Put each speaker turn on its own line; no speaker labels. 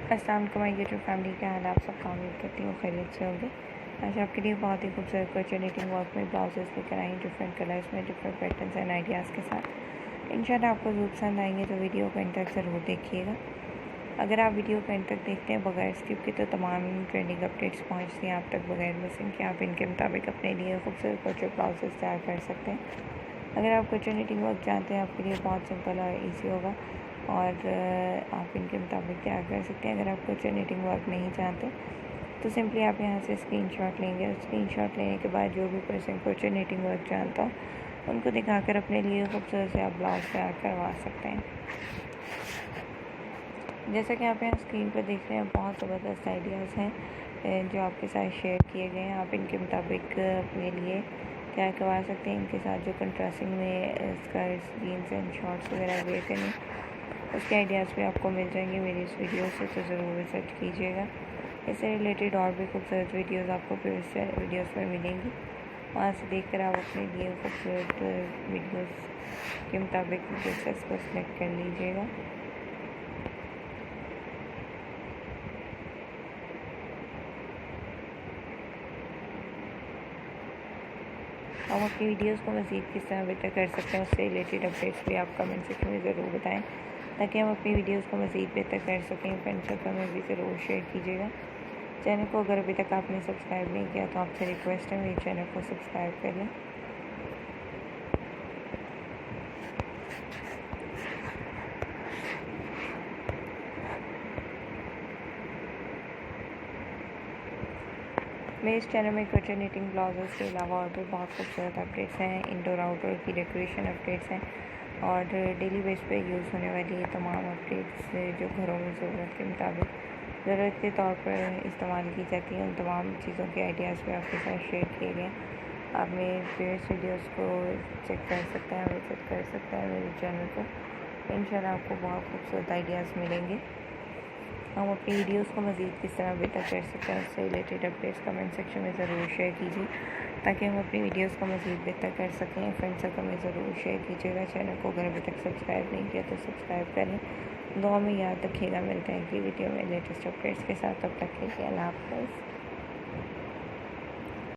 अस्सलाम वालेकुम my YouTube family, क्या हाल है आप सबका। उम्मीद करती हूँ खैरियत से होंगे। आज आपके लिए बहुत ही खूबसूरत क्रोचेट निटिंग वर्क में ब्लाउजेस लेकर आई, डिफरेंट कलर्स में, डिफरेंट पैटर्न्स एंड आइडियाज़ के साथ। इंशाल्लाह आपको ज़रूर पसंद आएंगे, तो वीडियो को एंड तक ज़रूर देखिएगा। अगर आप वीडियो को एंड तक देखते हैं बगैर स्किप के, तो तमाम ट्रेंडिंग अपडेट्स पहुँचती हैं आप तक बगैर मिसिंग के। आप इनके मुताबिक अपने लिए खूबसूरत क्रोचेट ब्लाउजेस तैयार कर सकते हैं। अगर आप क्रोचेट निटिंग वर्क जानते हैं, आपके लिए बहुत सिंपल और ईजी होगा और आप इनके मुताबिक तैयार कर सकते हैं। अगर आप क्रोचेट निटिंग वर्क नहीं जानते, तो सिंपली आप यहाँ से स्क्रीनशॉट लेंगे और स्क्रीनशॉट लेने के बाद जो भी पर्सन क्रोचेट निटिंग वर्क जानता हो, उनको दिखाकर अपने लिए खूबसूरत से आप ब्लाउज तैयार करवा सकते हैं। जैसा कि आप यहाँ स्क्रीन पर देख रहे हैं, बहुत ज़बरदस्त आइडियाज़ हैं जो आपके साथ शेयर किए गए हैं। आप इनके मुताबिक अपने लिए तैयार करवा सकते हैं। इनके साथ जो कंट्रास्टिंग में स्कर्ट्स, जीन्स एंड शॉर्ट्स वगैरह वेयर करनी, उसके आइडियाज़ भी आपको मिल जाएंगे मेरी इस वीडियो से, तो ज़रूर विजिट कीजिएगा। इससे रिलेटेड और भी खूबसूरत वीडियोज़ आपको वीडियोज़ पर मिलेंगी। वहाँ से देखकर आप अपने लिए खूबसूरत वीडियोज़ के मुताबिक ड्रेसेस को सिलेक्ट कर लीजिएगा। हम अपनी वीडियोस को मज़ीद किस तरह बेहतर कर सकते हैं, उससे रिलेटेड अपडेट्स भी आप कमेंट सेक्शन में ज़रूर बताएं, ताकि हम अपनी वीडियोस को मज़ीद बेहतर कर सकें। फ्रेंड सर्कल में भी ज़रूर शेयर कीजिएगा। चैनल को अगर अभी तक आपने सब्सक्राइब नहीं किया, तो आपसे रिक्वेस्ट है मेरे चैनल को सब्सक्राइब कर लें। मेरे इस चैनल में क्रोचेट निटिंग ब्लाउजेस के अलावा और भी बहुत खूबसूरत अपडेट्स हैं, इंडोर आउटडोर की डेकोरेशन अपडेट्स हैं और डेली बेस पे यूज़ होने वाली तमाम अपडेट्स जो घरों में ज़रूरत के मुताबिक ज़रूरत के तौर पर इस्तेमाल की जाती हैं, उन तमाम चीज़ों के आइडियाज़ भी आपके साथ शेयर किए गए। आप मेरे प्रीवियस वीडियोज़ को चेक कर सकते हैं, विजिट कर सकते हैं मेरे चैनल को। इंशाल्लाह आपको बहुत खूबसूरत आइडियाज़ मिलेंगे। हम अपनी वीडियोस को मज़ीद किस तरह बेहतर कर सकते हैं, उससे रिलेटेड अपडेट्स कमेंट सेक्शन में ज़रूर शेयर कीजिए, ताकि हम अपनी वीडियोस को मज़ीद बेहतर कर सकें। फ्रेंड सर्कल में ज़रूर शेयर कीजिएगा। चैनल को अगर अभी तक सब्सक्राइब नहीं किया, तो सब्सक्राइब करें। दुआ में याद रखिएगा। मिलते हैं कि वीडियो में लेटेस्ट अपडेट्स के साथ। तब तक के लिए अल्लाह हाफ़िज़।